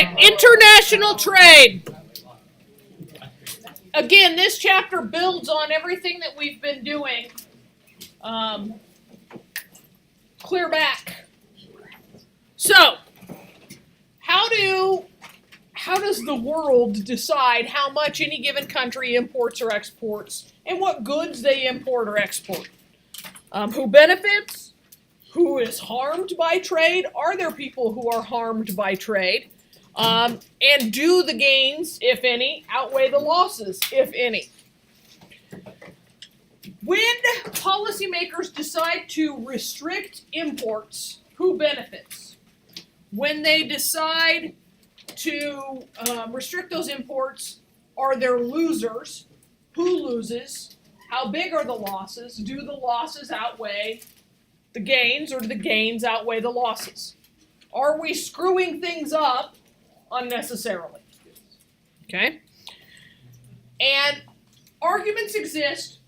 right, international trade. Again, this chapter builds on everything that we've been doing clear back. So, how does the world decide how much any given country imports or exports and what goods they import or export? Who benefits? Who is harmed by trade? Are there people who are harmed by trade? And do the gains, if any, outweigh the losses, if any? When policymakers decide to restrict imports, who benefits? When they decide to restrict those imports, are there losers? Who loses? How big are the losses? Do the losses outweigh the gains, or do the gains outweigh the losses? Are we screwing things up unnecessarily? Okay? And arguments exist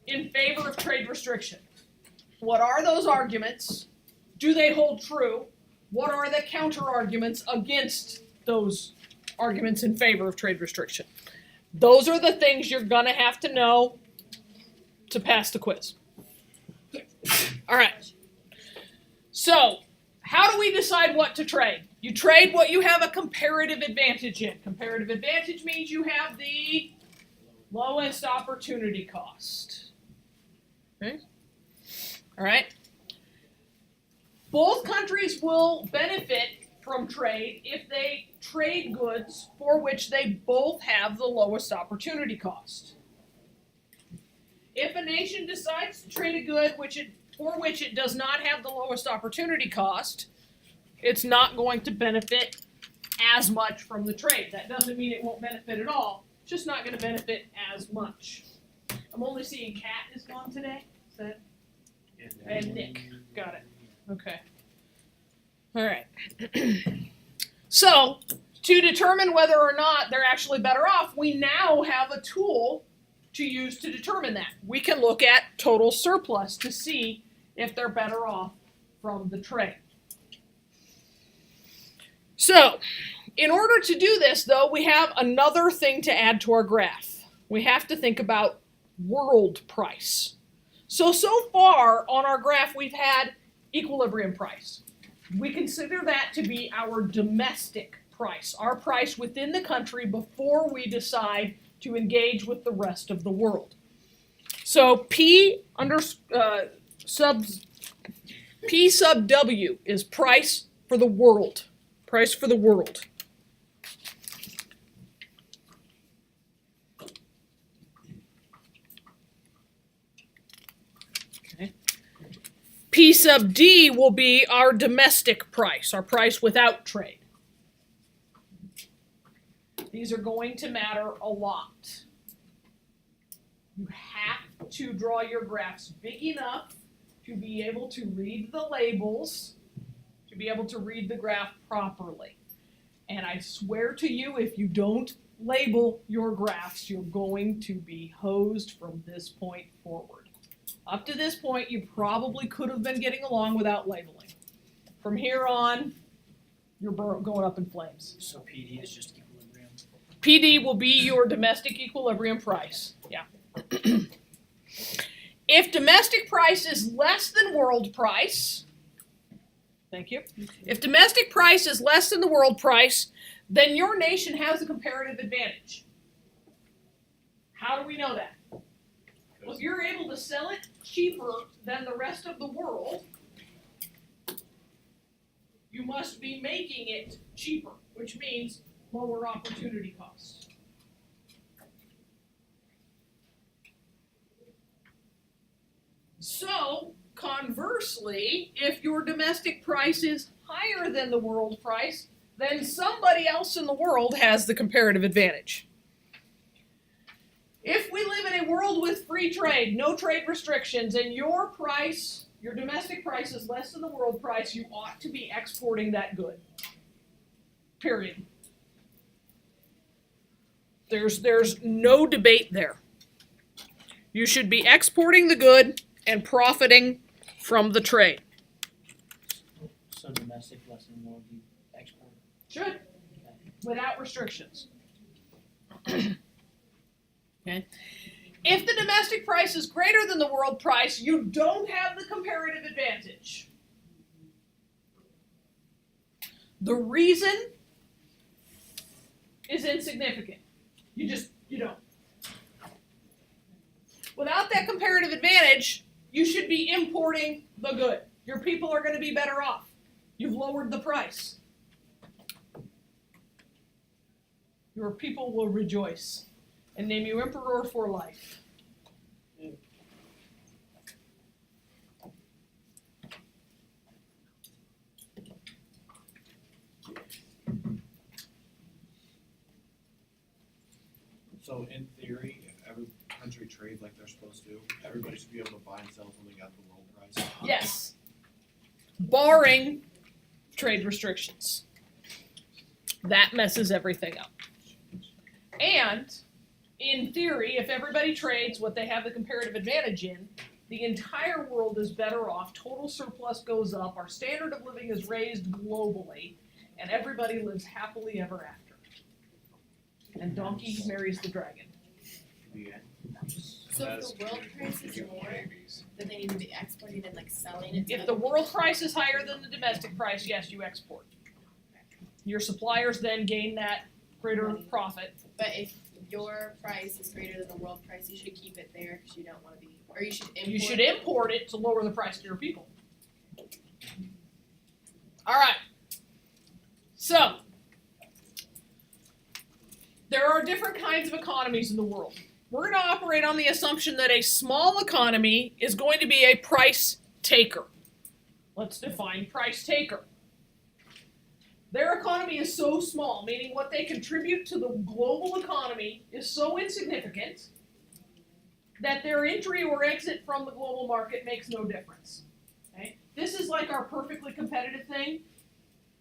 in favor of trade restriction. What are those arguments? Do they hold true? What are the counter-arguments against those arguments in favor of trade restriction? Those are the things you're going to have to know to pass the quiz. All right. So, how do we decide what to trade? You trade what you have a comparative advantage in. Comparative advantage means you have the lowest opportunity cost. Okay? All right. Both countries will benefit from trade if they trade goods for which they both have the lowest opportunity cost. If a nation decides to trade a good for which it does not have the lowest opportunity cost, it's not going to benefit as much from the trade. That doesn't mean it won't benefit at all. It's just not going to benefit as much. I'm only seeing Kat is gone today. Is that? And Nick. Got it. Okay. All right. So, to determine whether or not they're actually better off, we now have a tool to use to determine that. We can look at total surplus to see if they're better off from the trade. So, in order to do this, though, we have another thing to add to our graph. We have to think about world price. So far on our graph, we've had equilibrium price. We consider that to be our domestic price, our price within the country before we decide to engage with the rest of the world. So P sub W is price for the world. Price for the world. Okay. P sub D will be our domestic price, our price without trade. These are going to matter a lot. You have to draw your graphs big enough to be able to read the labels, to be able to read the graph properly. And I swear to you, if you don't label your graphs, you're going to be hosed from this point forward. Up to this point, you probably could have been getting along without labeling. From here on, you're going up in flames. So PD is just equilibrium. PD will be your domestic equilibrium price. Yeah. If domestic price is less than world price, thank you. If domestic price is less than the world price, then your nation has a comparative advantage. How do we know that? Well, if you're able to sell it cheaper than the rest of the world, you must be making it cheaper, which means lower opportunity costs. So, conversely, if your domestic price is higher than the world price, then somebody else in the world has the comparative advantage. If we live in a world with free trade, no trade restrictions, and your price, your domestic price is less than the world price, you ought to be exporting that good. Period. There's no debate there. You should be exporting the good and profiting from the trade. So domestic less than world, you export. Should. without restrictions. Okay. If the domestic price is greater than the world price, you don't have the comparative advantage. The reason is insignificant. You don't. Without that comparative advantage, you should be importing the good. Your people are going to be better off. You've lowered the price. Your people will rejoice and name you emperor for life. So in theory, if every country trades like they're supposed to, everybody should be able to buy and sell something at the world price. Yes. Barring trade restrictions. That messes everything up. And, in theory, if everybody trades what they have the comparative advantage in, the entire world is better off, total surplus goes up, our standard of living is raised globally, and everybody lives happily ever after. And Donkey marries the dragon. So if the world price is more, then they need to be exporting and like selling it to If the world price is higher than the domestic price, yes, you export. Your suppliers then gain that greater profit. But if your price is greater than the world price, you should keep it there because you don't want to be, or you should import. You should import it to lower the price to your people. All right. So, there are different kinds of economies in the world. We're going to operate on the assumption that a small economy is going to be a price taker. Let's define price taker. Their economy is so small, meaning what they contribute to the global economy is so insignificant that their entry or exit from the global market makes no difference. Okay? This is like our perfectly competitive thing,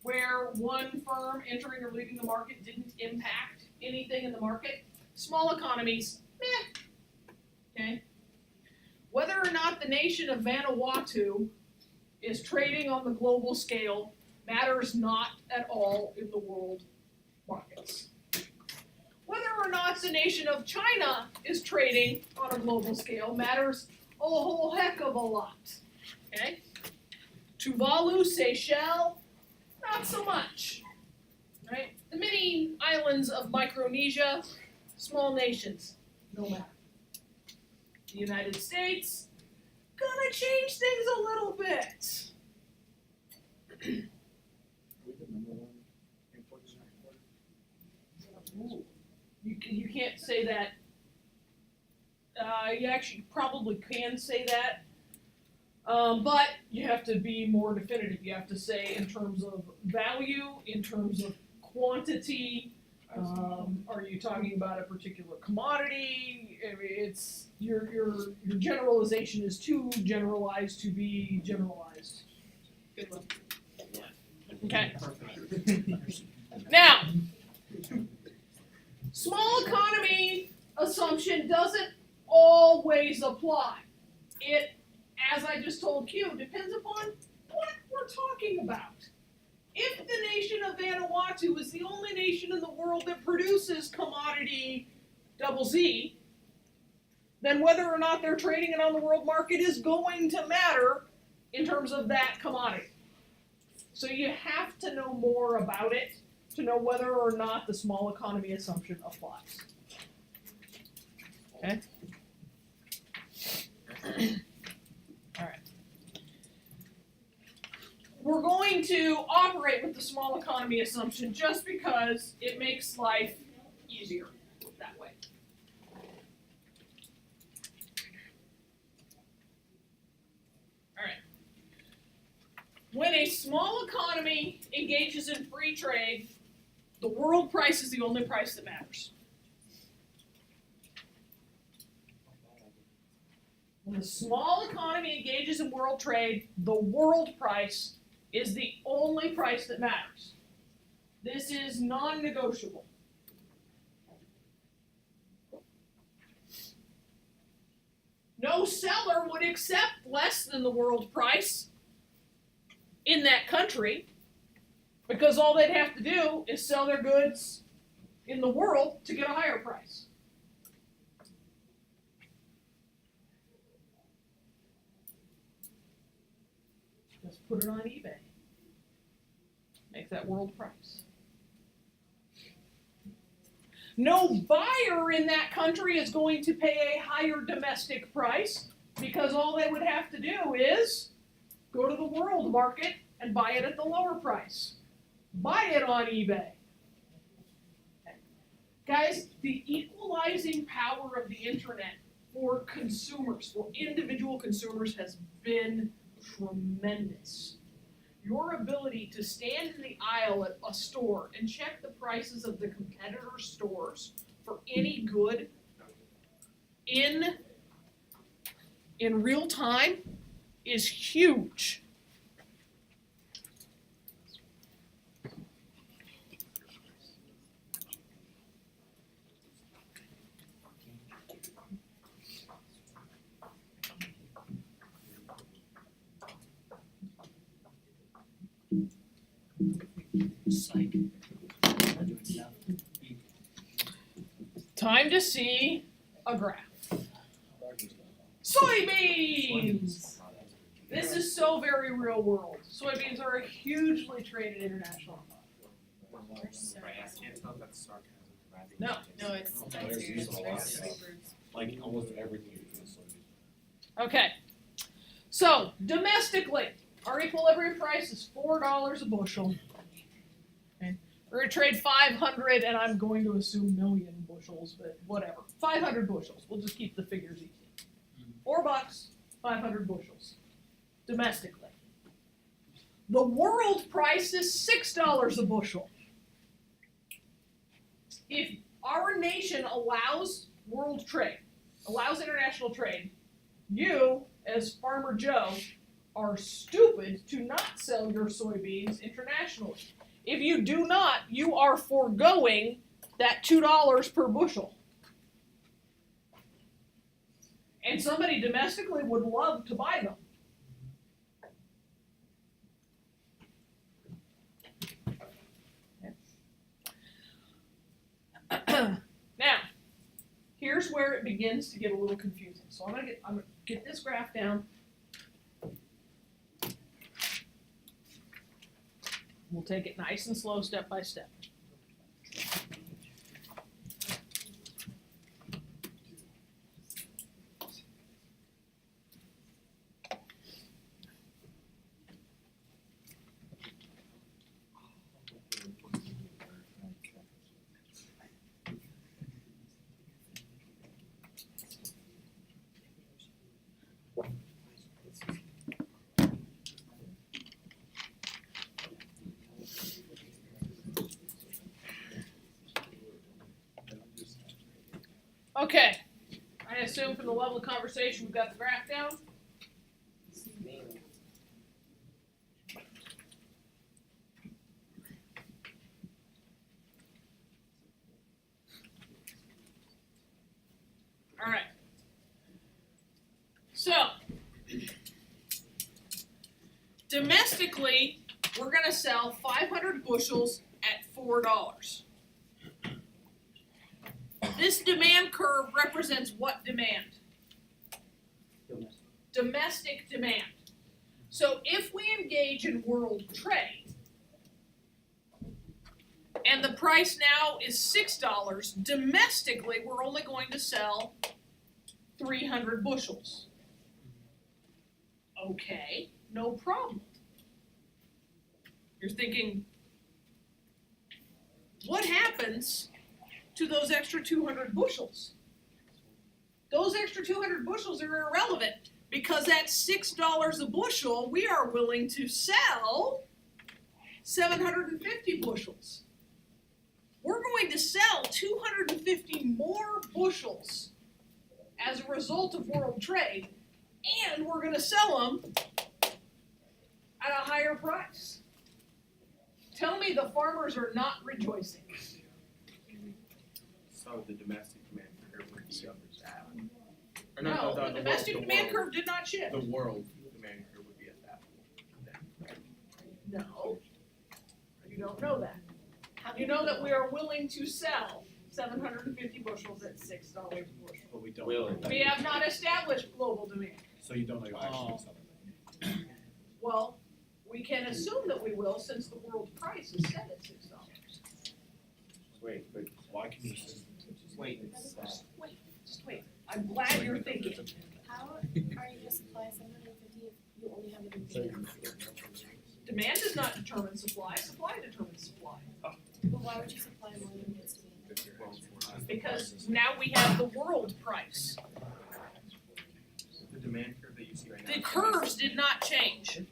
where one firm entering or leaving the market didn't impact anything in the market. Small economies, meh. Okay? Whether or not the nation of Vanuatu is trading on the global scale matters not at all in the world markets. Whether or not the nation of China is trading on a global scale matters a whole heck of a lot. Okay? Tuvalu, Seychelles, not so much. Right? The many islands of Micronesia, small nations, no matter. The United States, gonna change things a little bit. You can't say that. You actually probably can say that, but you have to be more definitive. You have to say in terms of value, in terms of quantity. Are you talking about a particular commodity? I mean, it's your generalization is too generalized to be generalized. Good one. Okay. Now, small economy assumption doesn't always apply. It, as I just told Q, depends upon what we're talking about. If the nation of Vanuatu is the only nation in the world that produces commodity double Z, then whether or not they're trading it on the world market is going to matter in terms of that commodity. So you have to know more about it to know whether or not the small economy assumption applies. Okay? All right. We're going to operate with the small economy assumption just because it makes life easier that way. All right. When a small economy engages in free trade, the world price is the only price that matters. When a small economy engages in world trade, the world price is the only price that matters. This is non-negotiable. No seller would accept less than the world price in that country because all they'd have to do is sell their goods in the world to get a higher price. Just put it on eBay. Make that world price. No buyer in that country is going to pay a higher domestic price because all they would have to do is go to the world market and buy it at the lower price. Buy it on eBay. Okay. Guys, the equalizing power of the internet for consumers, for individual consumers, has been tremendous. Your ability to stand in the aisle at a store and check the prices of the competitor stores for any good in real time is huge. Psych. Not doing enough. Time to see a graph. Soybeans! This is so very real world. Soybeans are a hugely traded international. Right, I can't tell if that's sarcasm. No. No, it's No, that's there's serious. used a Very lot. serious. Like almost everything you do is soybeans. Okay. So, domestically, our equilibrium price is $4 a bushel. Okay. We're going to trade 500, and I'm going to assume million bushels, but whatever. 500 bushels. We'll just keep the figures easy. $4, 500 bushels. Domestically. The world price is $6 a bushel. If our nation allows world trade, allows international trade, you, as Farmer Joe, are stupid to not sell your soybeans internationally. If you do not, you are foregoing that $2 per bushel. And somebody domestically would love to buy them. Now, here's where it begins to get a little confusing. So I'm gonna get this graph down. We'll take it nice and slow, step by step. Okay, I assume from the level of conversation we've got the graph down. All right. So, domestically, we're going to sell 500 bushels at $4. This demand curve represents what demand? Domestic demand. So if we engage in world trade, and the price now is $6, domestically we're only going to sell 300 bushels. Okay, no problem. You're thinking, what happens to those extra 200 bushels? Those extra 200 bushels are irrelevant because at $6 a bushel, we are willing to sell 750 bushels. We're going to sell 250 more bushels as a result of world trade, and we're going to sell them at a higher price. Tell me the farmers are not rejoicing. So the domestic demand curve would be up down. Or No, the domestic world, demand curve did not shift. The world demand curve would be at that. No, you don't know that. You know that we are willing to sell 750 bushels at $6 a bushel. But we don't. Willing. We have not established global demand. So you don't know you'll actually sell it. Well, we can assume that we will since the world price is set at $6. Wait, but Why can you assume? Wait, Just wait. I'm glad you're thinking. How are you gonna supply 750 if you only have a demand? Demand does not determine supply. Supply determines supply. But why would you supply more than needs to be? Because now we have the world price. the demand curve that you see right now. The curves did not change.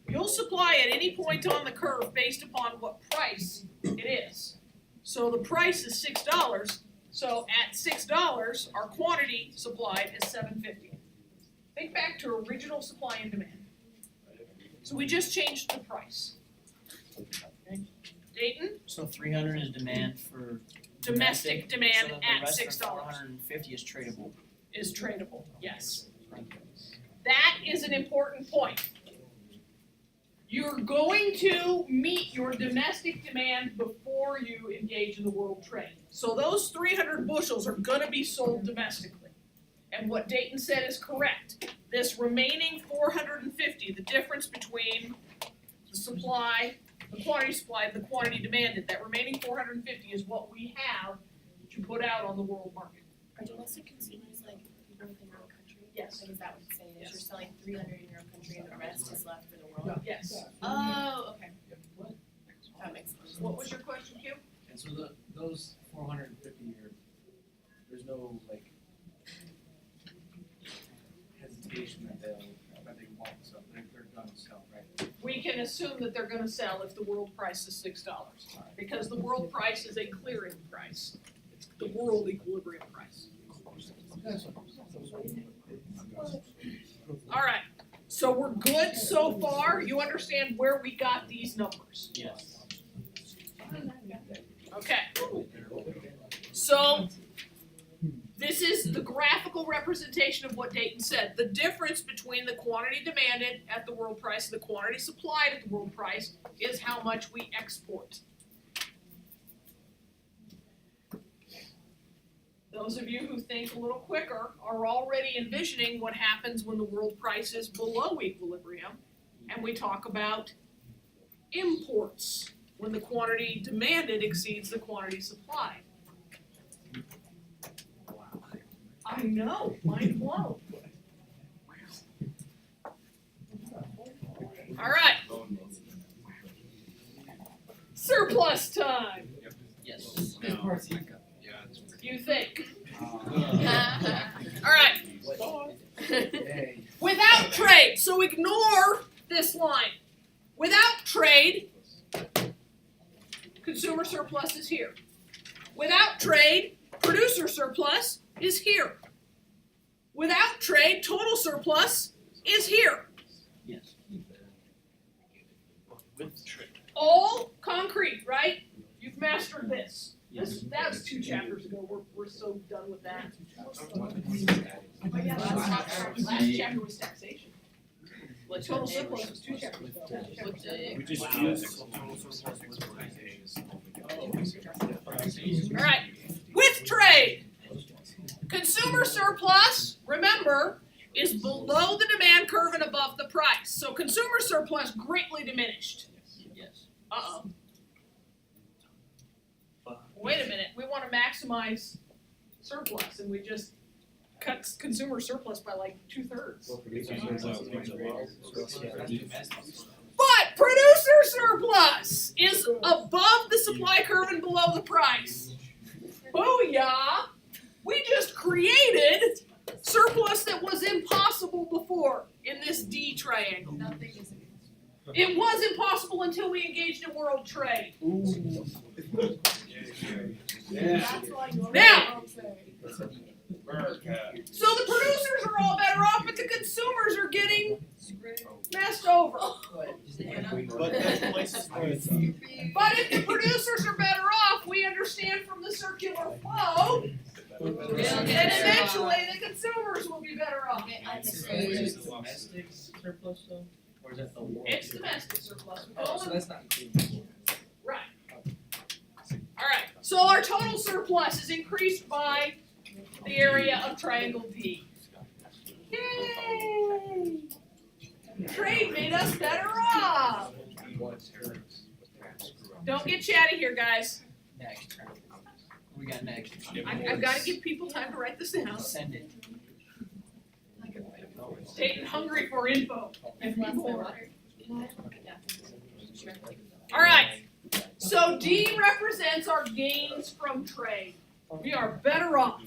You'll supply at any point on the curve based upon what price it is. So the price is $6. So at $6, our quantity supplied is 750. Think back to original supply and demand. So we just changed the price. Okay. Dayton, so 300 is demand for domestic demand so at the rest $6 of 450 is tradable. is tradable. Yes. That is an important point. You're going to meet your domestic demand before you engage in the world trade. So those 300 bushels are going to be sold domestically. And what Dayton said is correct. This remaining 450, the difference between the supply, the quantity supplied, and the quantity demanded, that remaining 450 is what we have to put out on the world market. Are domestic consumers like people within your own country? Yes. Like, is that what it's saying? Is Yes. you're selling 300 in your own country and the rest is left for the world? Yes. Oh, okay. That makes sense. What was your question, Q? And so those 450 are, there's no like hesitation that they won't sell, they're gonna sell, right? We can assume that they're gonna sell if the world price is $6, because the world price is a clearing price. It's the world equilibrium price. All right, so we're good so far? You understand where we got these numbers? Yes. Okay. So, this is the graphical representation of what Dayton said. The difference between the quantity demanded at the world price and the quantity supplied at the world price is how much we export. Those of you who think a little quicker are already envisioning what happens when the world price is below equilibrium, and we talk about imports when the quantity demanded exceeds the quantity supplied. I know, mind blown. All right, surplus time, Yes. you think. Uh, All right, Hey, without trade, so ignore this line. Without trade, consumer surplus is here. Without trade, producer surplus is here. Without trade, total surplus is here. Yes. With trick. All concrete, right? You've mastered this. Yes. That was 2 chapters ago. We're so done with that. Oh, yeah, Last chapter was taxation. Like total surplus was 2 chapters ago. We just use total surplus with All right, with trade, consumer surplus, remember, is below the demand curve and above the price. So consumer surplus greatly diminished. Yes. Uh-oh. Wait a minute, we want to maximize surplus and we just cut consumer surplus by like 2/3. But producer surplus is above the supply curve and below the price. Booyah! We just created surplus that was impossible before in this D triangle. Nothing is. It was impossible until we engaged in world trade. That's why you're Now- America. So the producers are all better off, but the consumers are getting messed over. But there's places where it's. But if the producers are better off, we understand from the circular flow, that eventually the consumers will be better off. is domestic surplus though, or is that the world? It's domestic surplus. We Oh, call so it- that's not included. Right. So our total surplus is increased by the area of triangle D. Yay! Trade made us better off. Don't get chatty here, guys. Next. We got next. I've got to give people time to write this down. Send it. Staying hungry for info. I've lost my water. All right. So D represents our gains from trade. We are better off.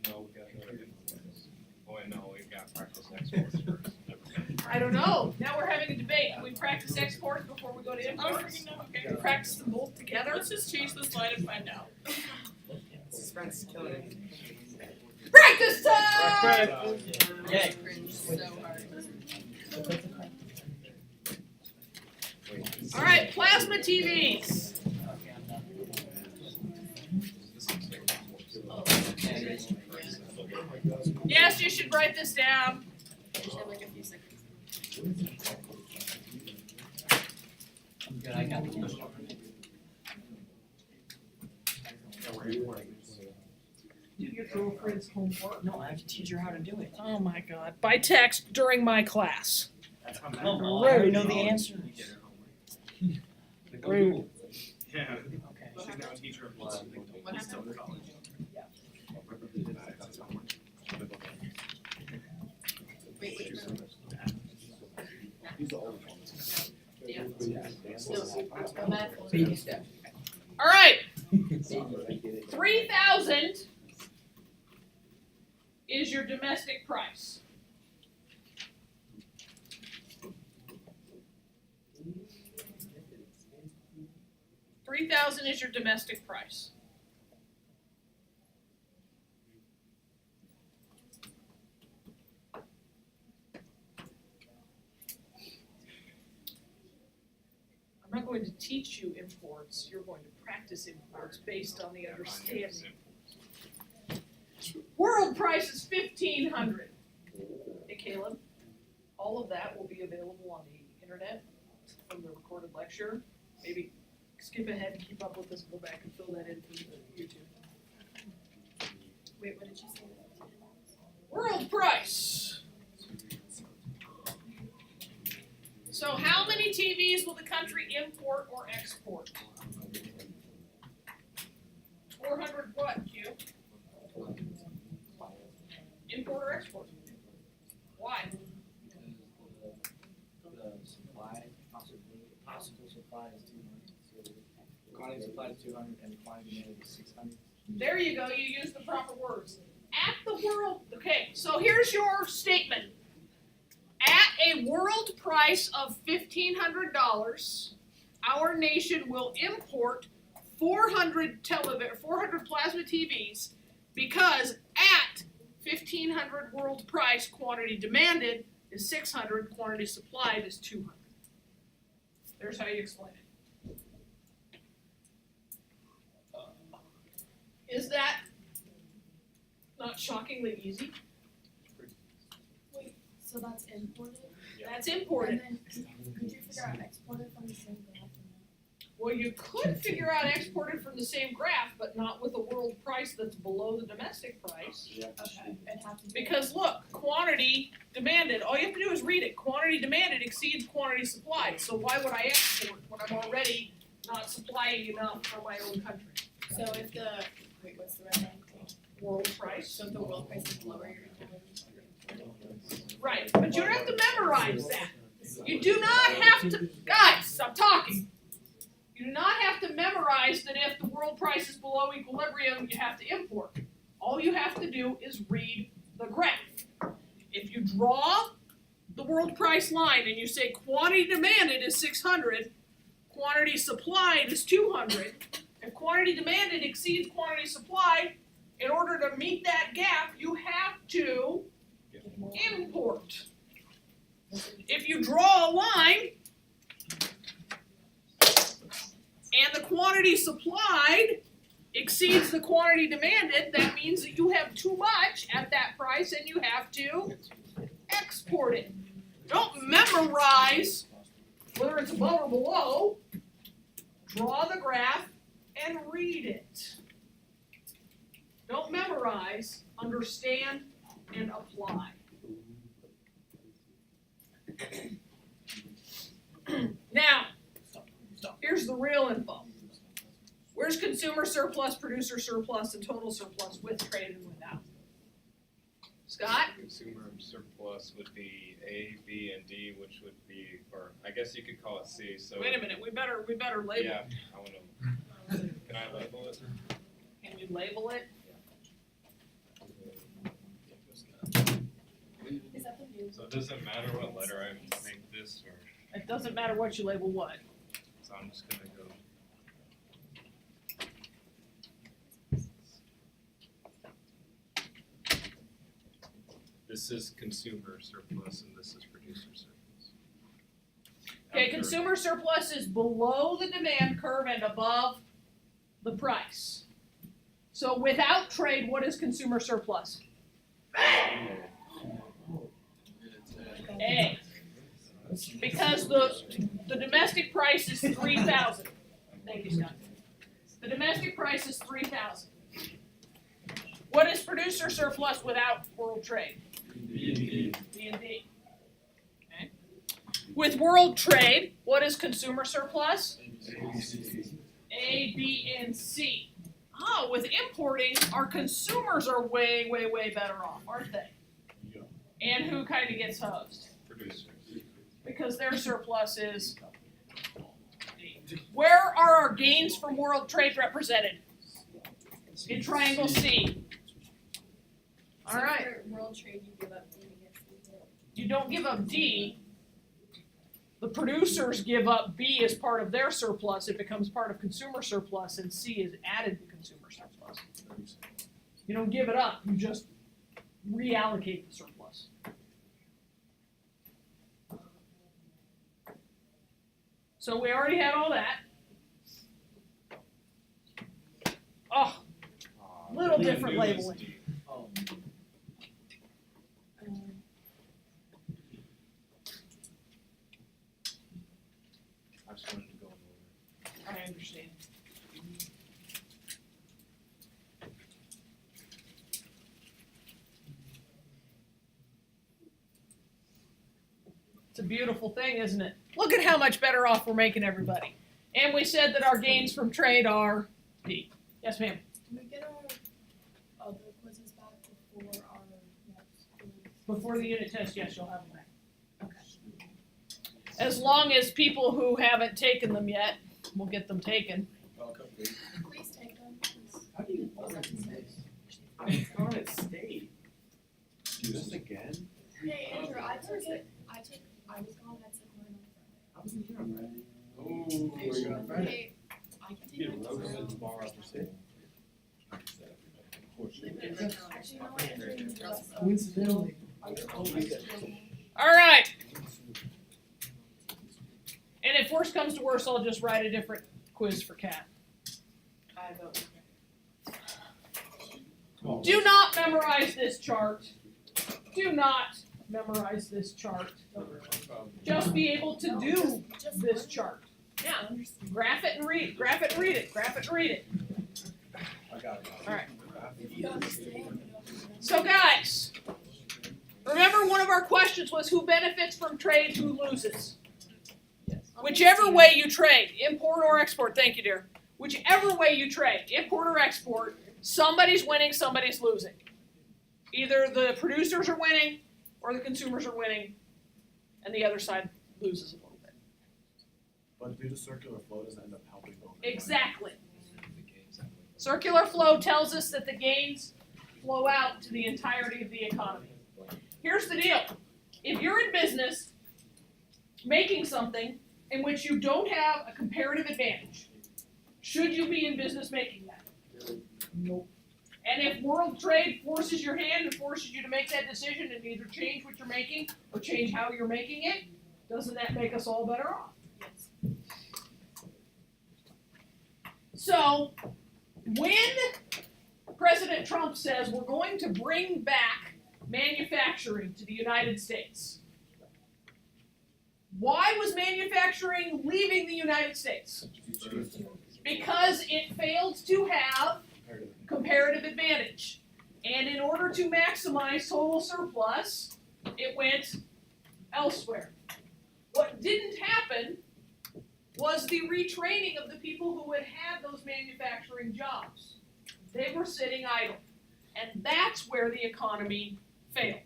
No, we gotta go to influence. Oh, wait, no, we got practice exports first. I don't know. Now we're having a debate. Do we practice exports before we go to imports? Do we practice them both together? Let's just change the slide and find out. Practice time! Yay. So hard. All right, plasma TVs. Yes, you should write this down. Just have like a few seconds. I'm good, I got the answer. Do your girlfriend's homework. No, I have to teach her how to do it. Oh my God! By text during my class. Oh, I already know the answer. Rude. Yeah. Okay. She's now a teacher of law. What He's still in college. Wait, He's the oldest one. yeah. No, math. Baby step. All right. 3,000 is your domestic price. $3,000 is your domestic price. I'm not going to teach you imports. You're going to practice imports based on the understanding. World price is 1,500. Hey, Caleb, all of that will be available on the internet from the recorded lecture. Maybe skip ahead and keep up with us and go back and fill that in through the YouTube. Wait, what did you say? World price. So how many TVs will the country import or export? 400 what, Q? Import or export? Why? The supply, possible supply is 200. So quantity supply is 200 and quantity demand is 600. There you go, you use the proper words. At the world, okay, so here's your statement. At a world price of $1,500, our nation will import 400 plasma TVs because at 1,500 world price, quantity demanded is 600, quantity supplied is 200. There's how you explain it. Is that not shockingly easy? So that's imported? That's imported. And then could you figure out exported from the same graph or not? Well, you could figure out exported from the same graph, but not with a world price that's below the domestic price. Okay, it'd have to be. Because look, quantity demanded, all you have to do is read it. Quantity demanded exceeds quantity supplied. So why would I export when I'm already not supplying enough for my own country? So if the, wait, what's the right one? World price. So if the world price is lower, you're importing. Right, but you don't have to memorize that. You do not have to, guys, stop talking. You do not have to memorize that if the world price is below equilibrium, you have to import. All you have to do is read the graph. If you draw the world price line and you say quantity demanded is 600, quantity supplied is 200, if quantity demanded exceeds quantity supplied, in order to meet that gap, you have to import. If you draw a line and the quantity supplied exceeds the quantity demanded, that means that you have too much at that price and you have to export it. Don't memorize whether it's above or below. Draw the graph and read it. Don't memorize, understand and apply. Now, here's the real info. Where's consumer surplus, producer surplus, and total surplus with trade and without? Scott? Consumer surplus would be A, B, and D, which would be, or I guess you could call it C, so. Wait a minute, we better label. Yeah, I wanna, can I label it? Can you label it? Is that the new? So it doesn't matter what letter I make this, or, It doesn't matter what you label what. so I'm just gonna go. This is consumer surplus and this is producer surplus. Okay, After- consumer surplus is below the demand curve and above the price. So without trade, what is consumer surplus? A. Because the domestic price is 3,000. Thank you, Scott. The domestic price is 3,000. What is producer surplus without world trade? B and D. Okay. With world trade, what is consumer surplus? A, B, and C. Oh, with importing, our consumers are way, way, way better off, aren't they? Yeah. And who kind of gets hosed? Producers. Because their surplus is D. Where are our gains from world trade represented? In triangle C. All So right. for world trade, you give up D to get C. You don't give up D. The producers give up B as part of their surplus. It becomes part of consumer surplus, and C is added to consumer surplus. You don't give it up. You just reallocate the surplus. So we already had all that. Oh, little The different new is labeling. D. Oh, I just wanted to go in order. I understand. It's a beautiful thing, isn't it? Look at how much better off we're making everybody. And we said that our gains from trade are D. Yes, ma'am. Can we get our other quizzes back before our next quiz? Before the unit test, yes, you'll have them back. Okay. As long as people who haven't taken them yet will get them taken. Please take them, please. how do you Those are mistakes. I thought it stayed. Do this again? Hey, Andrew, I was gone, I took mine I wasn't here on Friday. Oh, on Friday. we're gonna find it. Hey, I can take mine tomorrow. Tomorrow after school. Actually, you know what, Andrew, you can do that. Coincidentally. All right. And if worse comes to worse, I'll just write a different quiz for Kat. I vote. Do not memorize this chart. Do not memorize this chart. Just be able to do this chart. Yeah. Graph it and read it. Graph it and read it. Graph it and read it. I got it. All right. If you understand, you don't have to. So guys, remember one of our questions was who benefits from trade, who loses? Whichever way you trade, import or export, thank you, dear. Whichever way you trade, import or export, somebody's winning, somebody's losing. Either the producers are winning or the consumers are winning, and the other side loses a little bit. But due to circular flow, doesn't end up helping both. Exactly. Circular flow tells us that the gains flow out to the entirety of the economy. Here's the deal. If you're in business making something in which you don't have a comparative advantage, should you be in business making that? Nope. And if world trade forces your hand and forces you to make that decision and either change what you're making or change how you're making it, doesn't that make us all better off? Yes. So, when President Trump says we're going to bring back manufacturing to the United States, why was manufacturing leaving the United States? Because it failed to have comparative advantage. And in order to maximize total surplus, it went elsewhere. What didn't happen was the retraining of the people who had had those manufacturing jobs. They were sitting idle. And that's where the economy failed.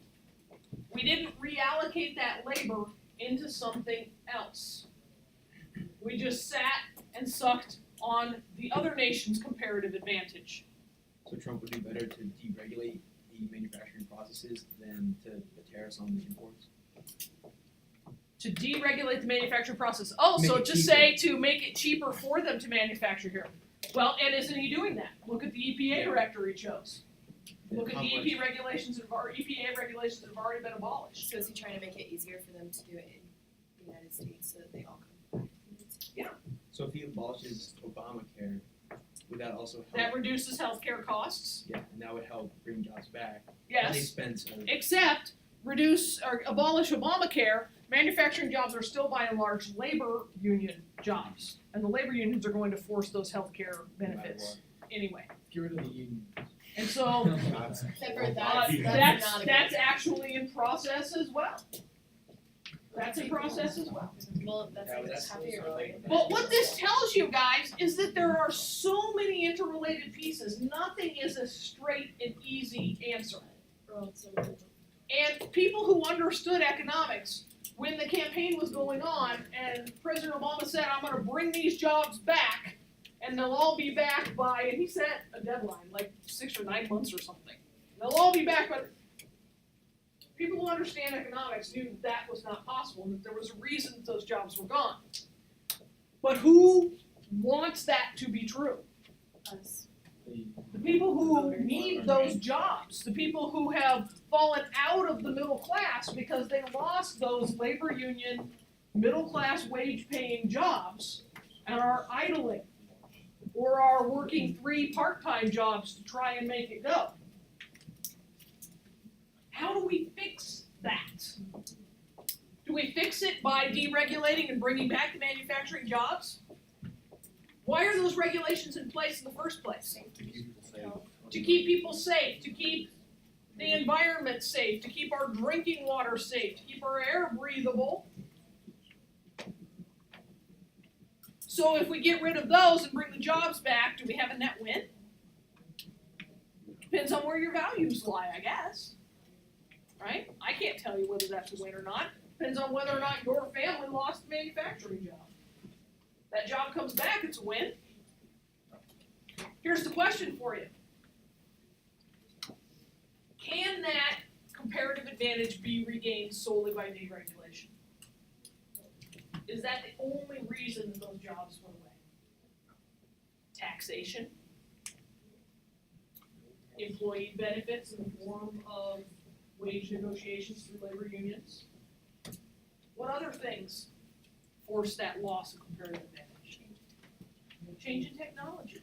We didn't reallocate that labor into something else. We just sat and sucked on the other nation's comparative advantage. So Trump would do better to deregulate the manufacturing processes than to put tariffs on the imports? To deregulate the manufacturing process. Oh, so Make it just cheaper. say to make it cheaper for them to manufacture here. Well, and isn't he doing that? Look at the EPA director he chose. Look at the EPA regulations that have already been abolished. So is he trying to make it easier for them to do it in the United States so that they all come back? So if he abolishes Obamacare, would that also help? That reduces healthcare costs. Yeah, and that would help bring jobs back. At the Yes. expense of Except reduce or abolish Obamacare, manufacturing jobs are still by and large labor union jobs. And the labor unions are going to force those healthcare benefits anyway. Get rid of the union. And so Except for that's not a that's actually in process as well. That's in process as well. well, that's Yeah, like that's happier, also right? But what this tells you guys is that there are so many interrelated pieces. Nothing is a straight and easy answer. And people who understood economics, when the campaign was going on and President Obama said, I'm going to bring these jobs back and they'll all be back by, and he set a deadline, like 6 or 9 months or something. They'll all be back by, people who understand economics knew that was not possible and that there was a reason that those jobs were gone. But who wants that to be true? Us. The people who need those jobs, the people who have fallen out of the middle class because they lost those labor union, middle class wage paying jobs and are idling or are working 3 part-time jobs to try and make it go. How do we fix that? Do we fix it by deregulating and bringing back the manufacturing jobs? Why are those regulations in place in the first place? To keep people safe. To keep people safe, to keep the environment safe, to keep our drinking water safe, to keep our air breathable. So if we get rid of those and bring the jobs back, do we have a net win? Depends on where your values lie, I guess. Right? I can't tell you whether that's a win or not. Depends on whether or not your family lost a manufacturing job. That job comes back, it's a win. Here's the question for you. Can that comparative advantage be regained solely by deregulation? Is that the only reason that those jobs went away? Taxation? Employee benefits in the form of wage negotiations through labor unions? What other things force that loss of comparative advantage? Change in technology.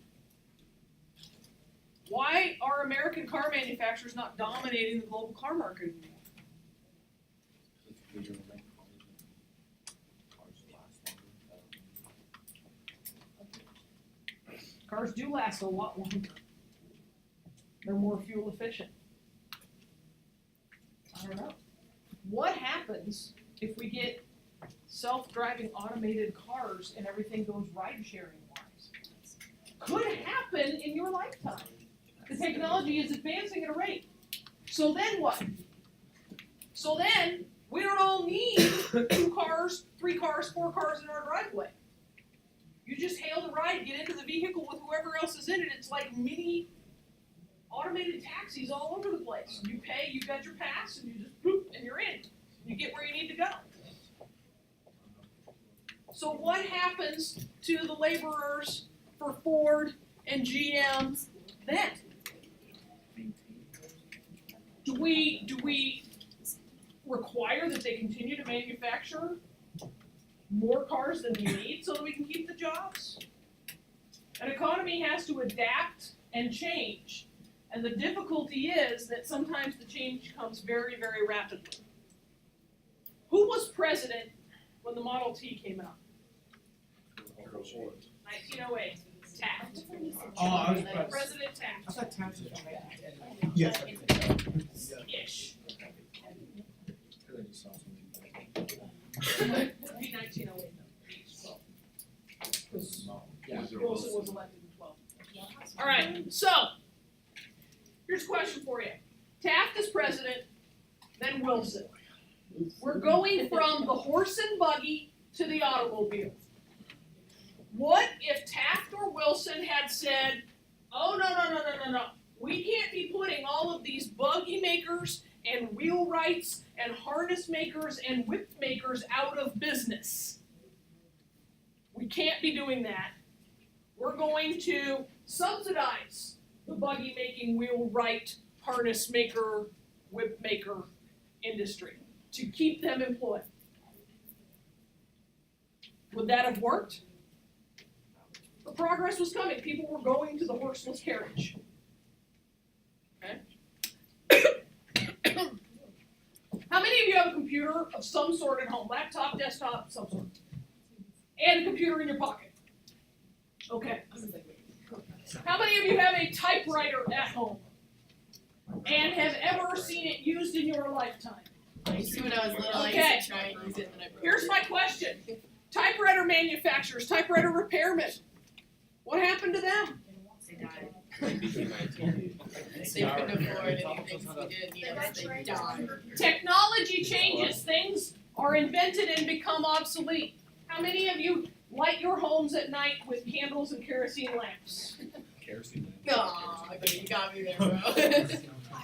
Why are American car manufacturers not dominating the global car market anymore? It's legal to make cars last longer. Cars do last a lot longer. They're more fuel efficient. I don't know. What happens if we get self-driving automated cars and everything goes ride-sharing wise? Could happen in your lifetime. The technology is advancing at a rate. So then what? So then we don't all need 2 cars, 3 cars, 4 cars in our driveway. You just hail the ride, get into the vehicle with whoever else is in it. It's like mini automated taxis all over the place. You pay, you got your pass, and you just boop, and you're in. You get where you need to go. So what happens to the laborers for Ford and GM then? Do we require that they continue to manufacture more cars than we need so that we can keep the jobs? An economy has to adapt and change. And the difficulty is that sometimes the change comes very, very rapidly. Who was president when the Model T came out? 1908. Taft. Oh, I was about to say. President Taft. I thought Taft was Yes. Ish. Cause I just saw something. It'd be 1908 though. Yeah. Wilson was elected in 12. Alright, so here's a question for you. Taft is president, then Wilson. We're going from the horse and buggy to the automobile. What if Taft or Wilson had said, oh, no. We can't be putting all of these buggy makers and wheelwrights and harness makers and whip makers out of business. We can't be doing that. We're going to subsidize the buggy making, wheelwright, harness maker, whip maker industry to keep them employed. Would that have worked? The progress was coming. People were going to the horseless carriage. Okay? How many of you have a computer of some sort at home? Laptop, desktop, some sort. And a computer in your pocket? Okay. How many of you have a typewriter at home? And have ever seen it used in your lifetime? I used to when I was little, I Okay. used to try and use it, and then I broke Here's it. my question. Typewriter manufacturers, typewriter repairmen. What happened to them? They died. They couldn't afford anything, so we didn't need them, so they died. Technology changes. Things are invented and become obsolete. How many of you light your homes at night with candles and kerosene lamps? Kerosene. Aw, but you got me there, bro.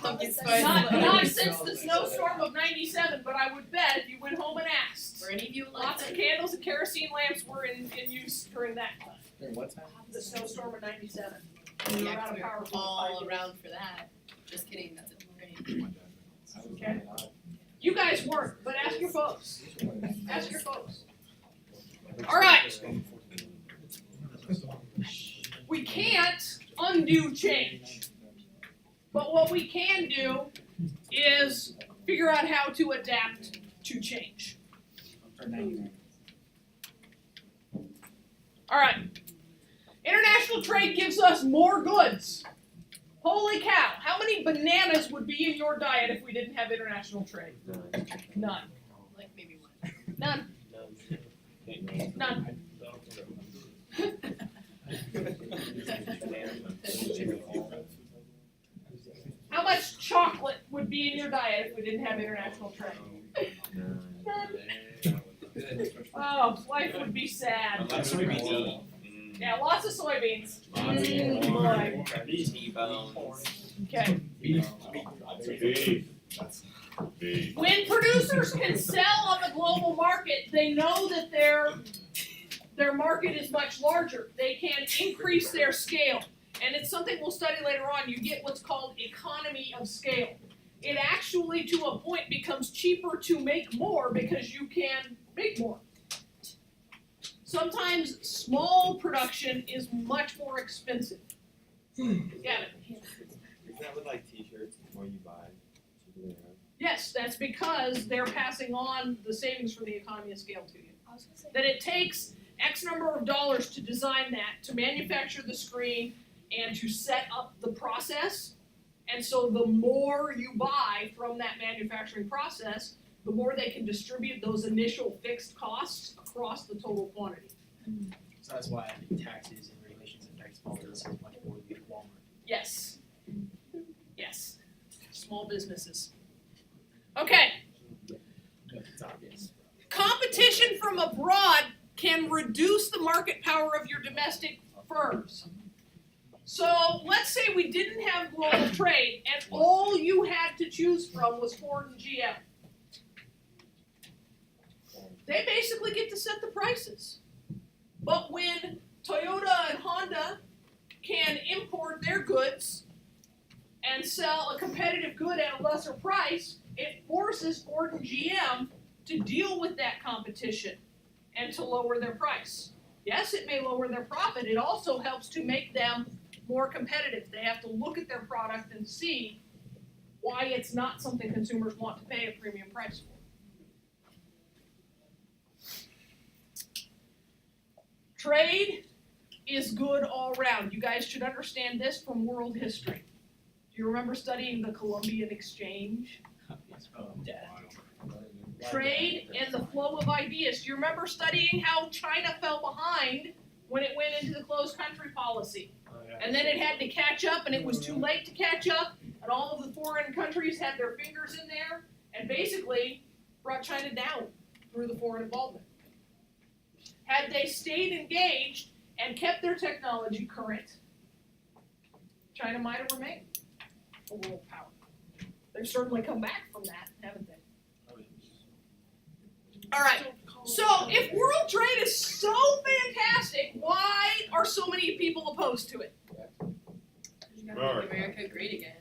Pumpkin spice Not latte. since the snowstorm of '97, but I would bet if you went home and asked. Were any of you alive? Lots of candles and kerosene lamps were in use during that time. During what time? The snowstorm of '97. Yeah, We were out 'cause of we power were for all 5 years. around for that. Just kidding, that's it. Great. I was Okay. alive. You guys weren't, but ask your folks. Ask your folks. All right. We can't undo change. But what we can do is figure out how to adapt to change. For 99. All right. International trade gives us more goods. Holy cow. How many bananas would be in your diet if we didn't have international trade? None. Like maybe one. None. None. How much chocolate would be in your diet if we didn't have international trade? Oh, life would be sad. Yeah, lots of soybeans. Boy. Okay. When producers can sell on the global market, they know that their market is much larger. They can increase their scale. And it's something we'll study later on. You get what's called economy of scale. It actually, to a point, becomes cheaper to make more because you can make more. Sometimes small production is much more expensive. Yeah. Isn't that with like t-shirts, the more you buy, cheaper they are? Yes, that's because they're passing on the savings from the economy of scale to you. I was gonna say, That it takes X number of dollars to design that, to manufacture the screen, and to set up the process. And so the more you buy from that manufacturing process, the more they can distribute those initial fixed costs across the total quantity. So that's why I think taxes and regulations affect small businesses much more than Walmart. Yes. Yes. Small businesses. Okay. It's obvious. Competition from abroad can reduce the market power of your domestic firms. So let's say we didn't have global trade and all you had to choose from was Ford and GM. They basically get to set the prices. But when Toyota and Honda can import their goods and sell a competitive good at a lesser price, it forces Ford and GM to deal with that competition and to lower their price. Yes, it may lower their profit, it also helps to make them more competitive. They have to look at their product and see why it's not something consumers want to pay a premium price for. Trade is good all around. You guys should understand this from world history. Do you remember studying the Columbian Exchange? Trade and the flow of ideas. Do you remember studying how China fell behind when it went into the closed country policy? And then it had to catch up, and it was too late to catch up, and all of the foreign countries had their fingers in there, and basically brought China down through the foreign involvement. Had they stayed engaged and kept their technology current, China might have remained a world power. They've certainly come back from that, haven't they? All right. So if world trade is so fantastic, why are so many people opposed to it? You gotta make America great again.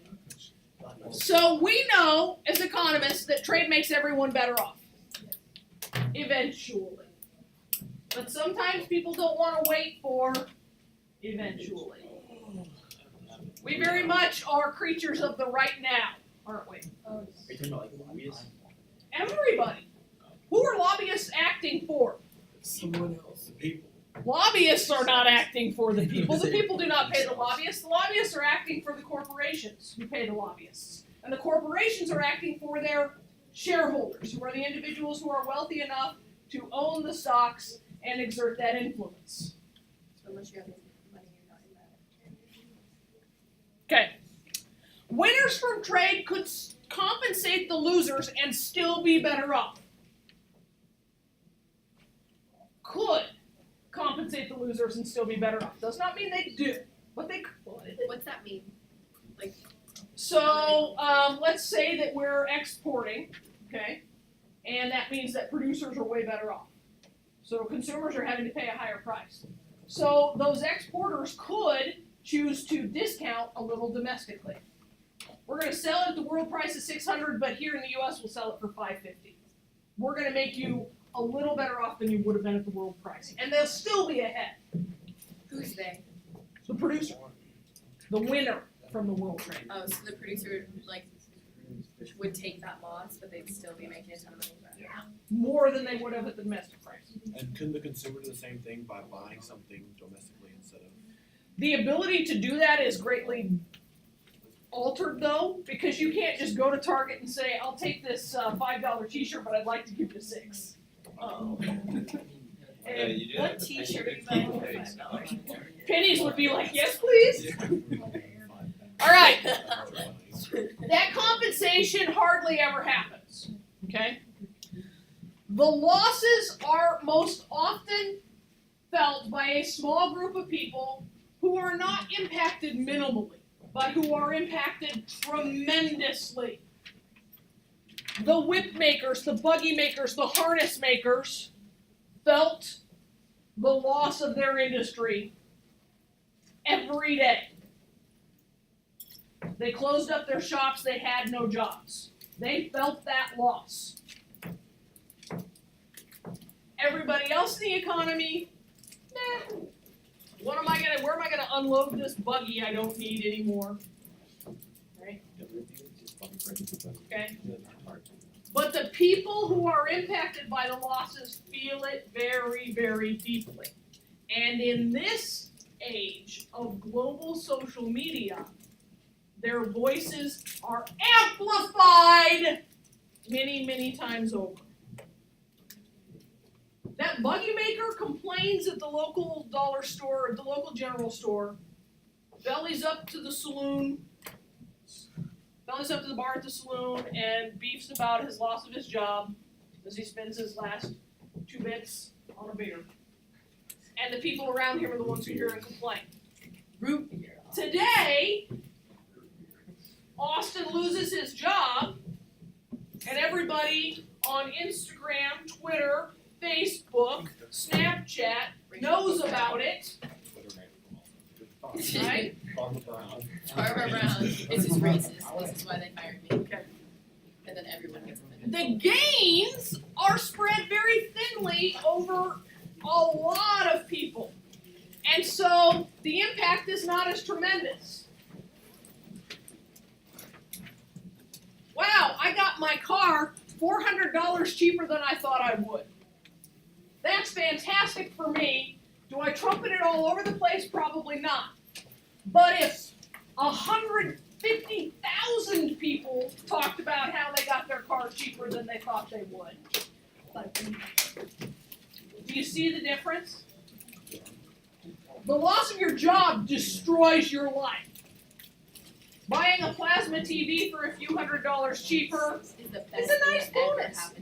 So we know, as economists, that trade makes everyone better off. Eventually. But sometimes people don't want to wait for eventually. We very much are creatures of the right now, aren't we? Are you talking about like lobbyists? Everybody. Who are lobbyists acting for? Someone else. The people. Lobbyists are not acting for the people. The people do not pay the lobbyists. The lobbyists are acting for the corporations who pay the lobbyists. And the corporations are acting for their shareholders, who are the individuals who are wealthy enough to own the stocks and exert that influence. So unless you have money, you're not in that. Okay. Winners from trade could compensate the losers and still be better off. Could compensate the losers and still be better off. Does not mean they do, but they could. What's that mean? So let's say that we're exporting, okay, and that means that producers are way better off. So consumers are having to pay a higher price. So those exporters could choose to discount a little domestically. We're going to sell it at the world price of $600, but here in the U.S. we'll sell it for $550. We're going to make you a little better off than you would have been at the world price, and they'll still be ahead. Who's they? The producer, the winner from the world trade. Oh, so the producer would take that loss, but they'd still be making a ton of money. More than they would have at the domestic price. And couldn't the consumer do the same thing by buying something domestically instead of? The ability to do that is greatly altered though, because you can't just go to Target and say, I'll take this $5 t-shirt, but I'd like to give you $6. Oh. And What t-shirt are you buying for $5? pennies would be like, yes please. All right. That compensation hardly ever happens, okay? The losses are most often felt by a small group of people who are not impacted minimally, but who are impacted tremendously. The whip makers, the buggy makers, the harness makers felt the loss of their industry every day. They closed up their shops, they had no jobs. They felt that loss. Everybody else in the economy, where am I gonna unload this buggy I don't need anymore? Right? Okay. But the people who are impacted by the losses feel it very, very deeply. And in this age of global social media, their voices are amplified many, many times over. That buggy maker complains at the local dollar store, the local general store, bellies up to the saloon, bellies up to the bar at the saloon, and beefs about his loss of his job as he spends his last 2 bits on a beer. And the people around him are the ones who hear and complain. Today, Austin loses his job, and everybody on Instagram, Twitter, Facebook, Snapchat knows about it. Right? Barbara Brown, this is racist, this is why they fired me. Okay. And then everyone gets offended. The gains are spread very thinly over a lot of people. And so the impact is not as tremendous. Wow, I got my car $400 cheaper than I thought I would. That's fantastic for me. Do I trumpet it all over the place? Probably not. But if 150,000 people talked about how they got their car cheaper than they thought they would, do you see the difference? The loss of your job destroys your life. Buying a plasma TV for a few $100s cheaper Is the best It's a thing nice that ever bonus. happened